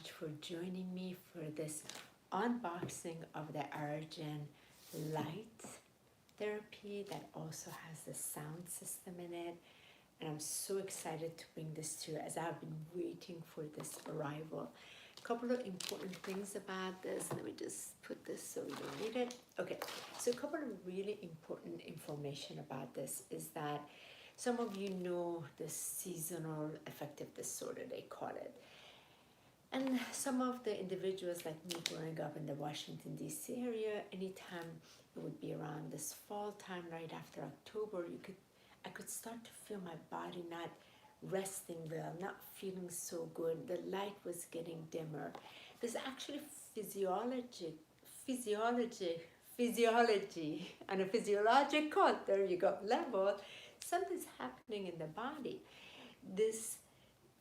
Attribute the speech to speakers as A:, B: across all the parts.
A: much for joining me for this unboxing of the Auragen Light therapy that also has the sound system in it. And I'm so excited to bring this to you as I've been waiting for this arrival. A couple of important things about this. Let me just put this so you don't need it. Okay, so a couple of really important information about this is that some of you know the seasonal affective disorder, they call it. And some of the individuals like me growing up in the Washington, D.C. area, anytime it would be around this fall time, right after October, I could start to feel my body not resting well, not feeling so good. The light was getting dimmer. There's actually physiology on a physiological, there you go, level, something's happening in the body.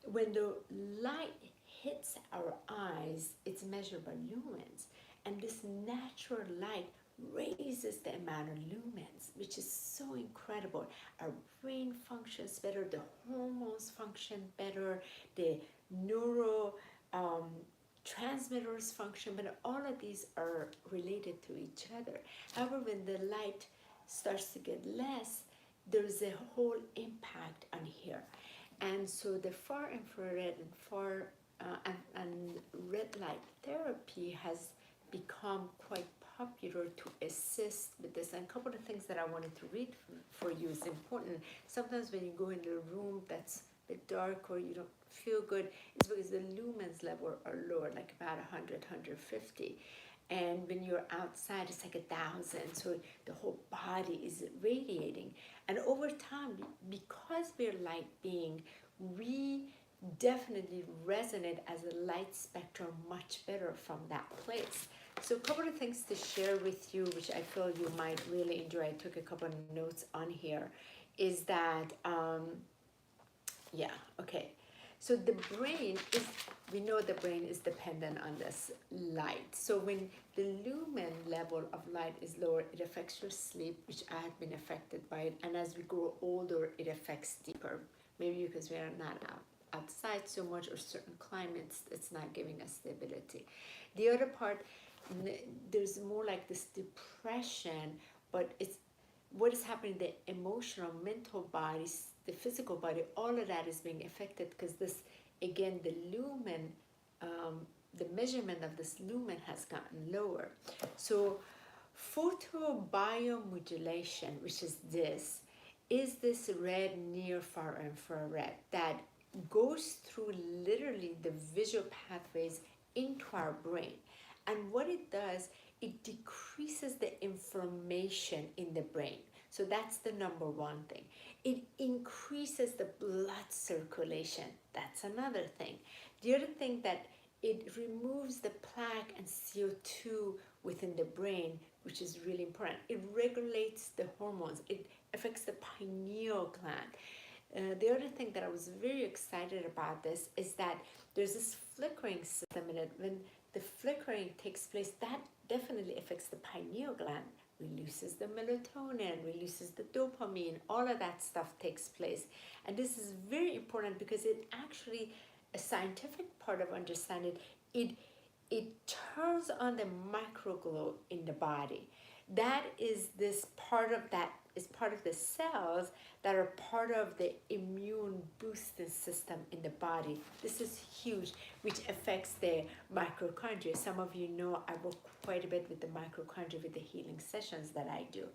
A: When the light hits our eyes, it's measured by lumens, and this natural light raises the amount of lumens, which is so incredible. Our brain functions better, the hormones function better, the neuro transmitters function better. All of these are related to each other. However, when the light starts to get less, there's a whole impact on here. And so the far infrared and red light therapy has become quite popular to assist with this. And a couple of things that I wanted to read for you is important. Sometimes when you go in a room that's a bit dark or you don't feel good, it's because the lumens level are lower, like about 100, 150. And when you're outside, it's like 1,000. So the whole body is radiating. And over time, because we're light being, we definitely resonate as a light spectrum much better from that place. So a couple of things to share with you, which I feel you might really enjoy. I took a couple of notes on here, is that, so the brain is, we know the brain is dependent on this light. So when the lumen level of light is lower, it affects your sleep, which I have been affected by it. And as we grow older, it affects deeper. Maybe because we are not outside so much, or certain climates, it's not giving us stability. The other part, there's more like this depression, but it's what is happening, the emotional, mental bodies, the physical body, all of that is being affected because this, again, the lumen, the measurement of this lumen has gotten lower. So photobiomodulation, which is this red near far infrared that goes through literally the visual pathways into our brain. And what it does, it decreases the inflammation in the brain. So that's the number one thing. It increases the blood circulation. That's another thing. The other thing, that it removes the plaque and CO2 within the brain, which is really important. It regulates the hormones. It affects the pineal gland. The other thing that I was very excited about this is that there's this flickering system in it. When the flickering takes place, that definitely affects the pineal gland, releases the melatonin, releases the dopamine, all of that stuff takes place. And this is very important because it actually, a scientific part of understanding, it turns on the microglow in the body. That is this part of that is part of the cells that are part of the immune boosting system in the body. This is huge, which affects the mitochondria. Some of you know I work quite a bit with the mitochondria with the healing sessions that I do.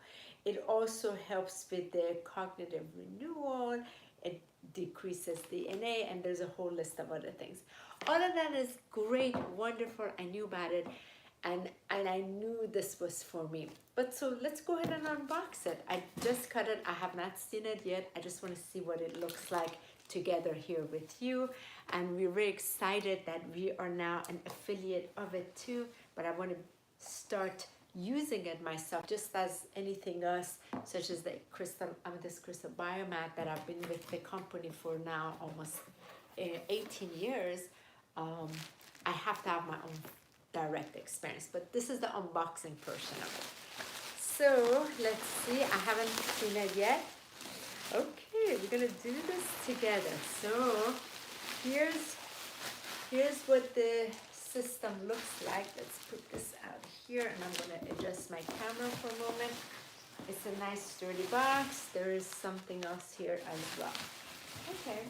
A: It also helps with the cognitive renewal. It decreases DNA, and there's a whole list of other things. All of that is great, wonderful. I knew about it. And I knew this was for me. But so let's go ahead and unbox it. I just cut it. I have not seen it yet. I just want to see what it looks like together here with you. And we're very excited that we are now an affiliate of it too. But I want to start using it myself, just as anything else, such as the this crystal biomat that I've been with the company for now almost 18 years. I have to have my own direct experience, but this is the unboxing portion of it. So let's see, I haven't seen it yet. Okay, we're gonna do this together. So here's here's what the system looks like. Let's put this out here, and I'm going to adjust my camera for a moment. It's a nice sturdy box. There is something else here as well. Okay.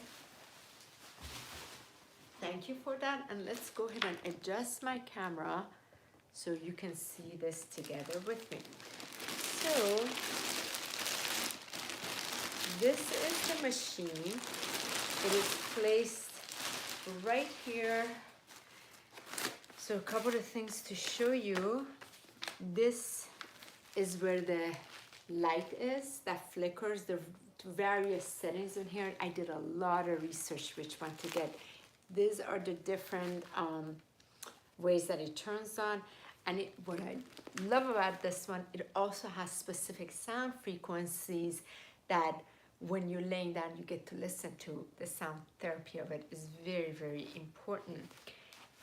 A: Thank you for that. And let's go ahead and adjust my camera so you can see this together with me. So this is the machine. It is placed right here. So a couple of things to show you. This is where the light is that flickers, the various settings in here. I did a lot of research which one to get. These are the different ways that it turns on. And what I love about this one, it also has specific sound frequencies that when you're laying down, you get to listen to. The sound therapy of it is very, very important.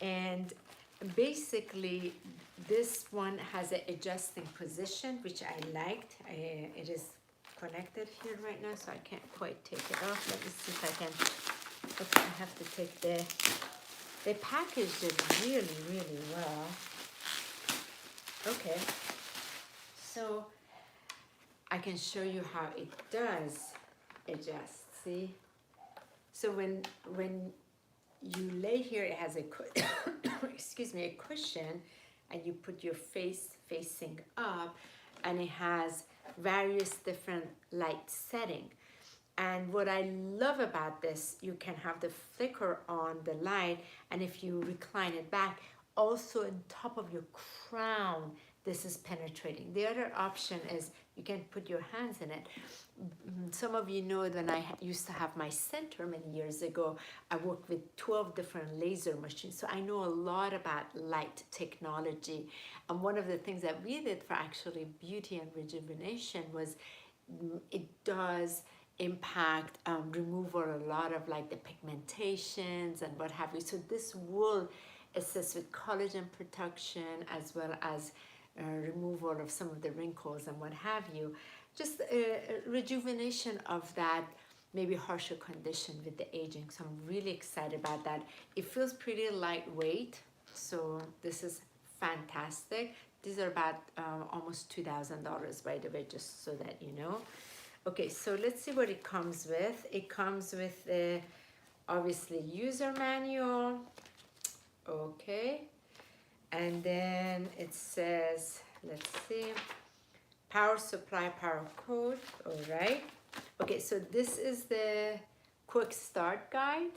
A: And basically, this one has an adjusting position, which I liked. It is connected here right now, so I can't quite take it off. Let me see if I can. Okay, I have to take they packaged it really, really well. Okay, so I can show you how it does adjust. See, so when you lay here, it has a excuse me, a cushion, and you put your face facing up, and it has various different light setting. And what I love about this, you can have the flicker on the light, and if you recline it back, also on top of your crown, this is penetrating. The other option is you can put your hands in it. Some of you know when I used to have my center many years ago, I worked with 12 different laser machines. So I know a lot about light technology. And one of the things that we did for actually beauty and rejuvenation was it does impact removal a lot of like the pigmentations and what have you. So this will assist with collagen production as well as removal of some of the wrinkles and what have you. Just rejuvenation of that maybe harsher condition with the aging. So I'm really excited about that. It feels pretty lightweight, so this is fantastic. These are about almost $2,000, by the way, just so that you know. Okay, so let's see what it comes with. It comes with the obviously user manual. Okay, and then it says, let's see, power supply, power code. All right. Okay, so this is the quick start guide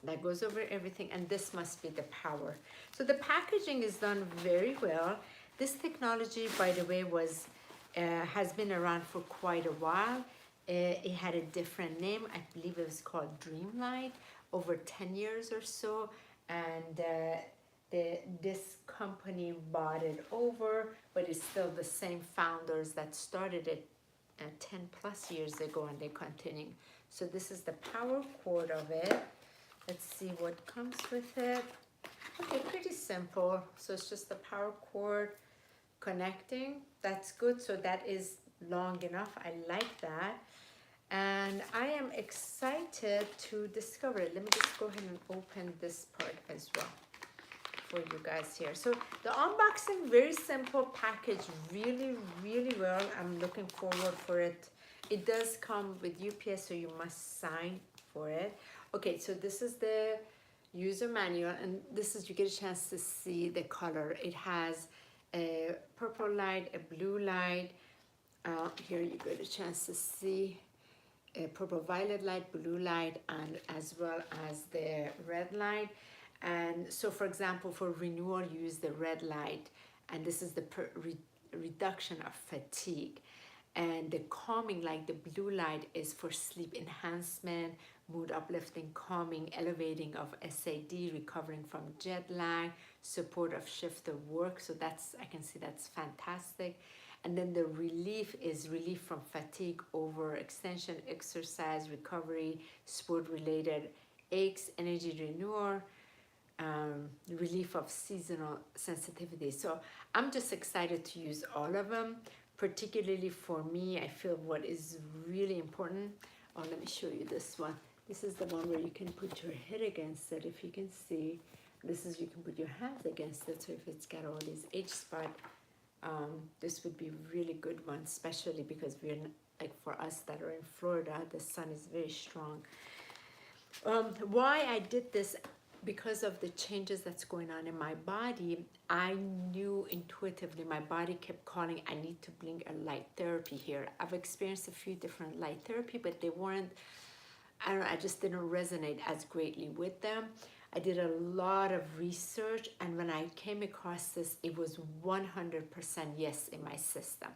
A: that goes over everything, and this must be the power. So the packaging is done very well. This technology, by the way, was has been around for quite a while. It had a different name. I believe it was called Dreamlight, over 10 years or so. And this company bought it over, but it's still the same founders that started it 10 plus years ago, and they continue. So this is the power cord of it. Let's see what comes with it. Okay, pretty simple. So it's just the power cord connecting. That's good. So that is long enough. I like that. And I am excited to discover it. Let me just go ahead and open this part as well for you guys here. So the unboxing, very simple, packaged really, really well. I'm looking forward for it. It does come with UPS, so you must sign for it. Okay, so this is the user manual, and this is, you get a chance to see the color. It has a purple light, a blue light. Here you get a chance to see a purple violet light, blue light, and as well as the red light. And so, for example, for renewal, you use the red light, and this is the reduction of fatigue. And the calming light, the blue light, is for sleep enhancement, mood uplifting, calming, elevating of SAD, recovering from jet lag, support of shift of work. So that's, I can see that's fantastic. And then the relief is relief from fatigue, overextension, exercise, recovery, sport-related aches, energy renewal, relief of seasonal sensitivity. So I'm just excited to use all of them. Particularly for me, I feel what is really important. Oh, let me show you this one. This is the one where you can put your head against it, if you can see. This is, you can put your hands against it, so if it's got all these H spot, this would be a really good one, especially because we're, like for us that are in Florida, the sun is very strong. Why I did this, because of the changes that's going on in my body, I knew intuitively, my body kept calling, I need to bring a light therapy here. I've experienced a few different light therapy, but they weren't, I don't know, I just didn't resonate as greatly with them. I did a lot of research, and when I came across this, it was 100% yes in my system.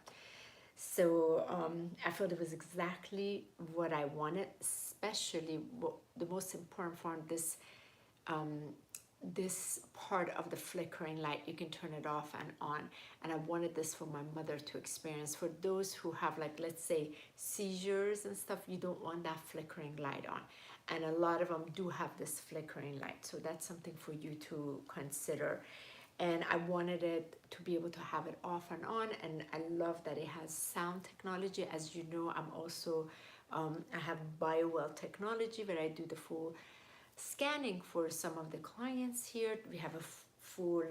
A: So I felt it was exactly what I wanted, especially the most important part, this part of the flickering light. You can turn it off and on, and I wanted this for my mother to experience. For those who have, like, let's say seizures and stuff, you don't want that flickering light on, and a lot of them do have this flickering light, so that's something for you to consider. And I wanted it to be able to have it off and on, and I love that it has sound technology. As you know, I'm also I have BioWell technology where I do the full scanning for some of the clients here. We have a full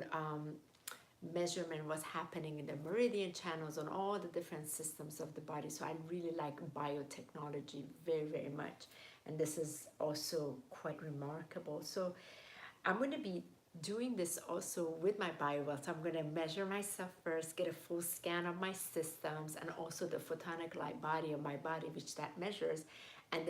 A: measurement what's happening in the meridian channels on all the different systems of the body. So I really like biotechnology very, very much, and this is also quite remarkable. So I'm going to be doing this also with my BioWell. So I'm going to measure myself first, get a full scan of my systems, and also the photonic light body of my body, which that measures.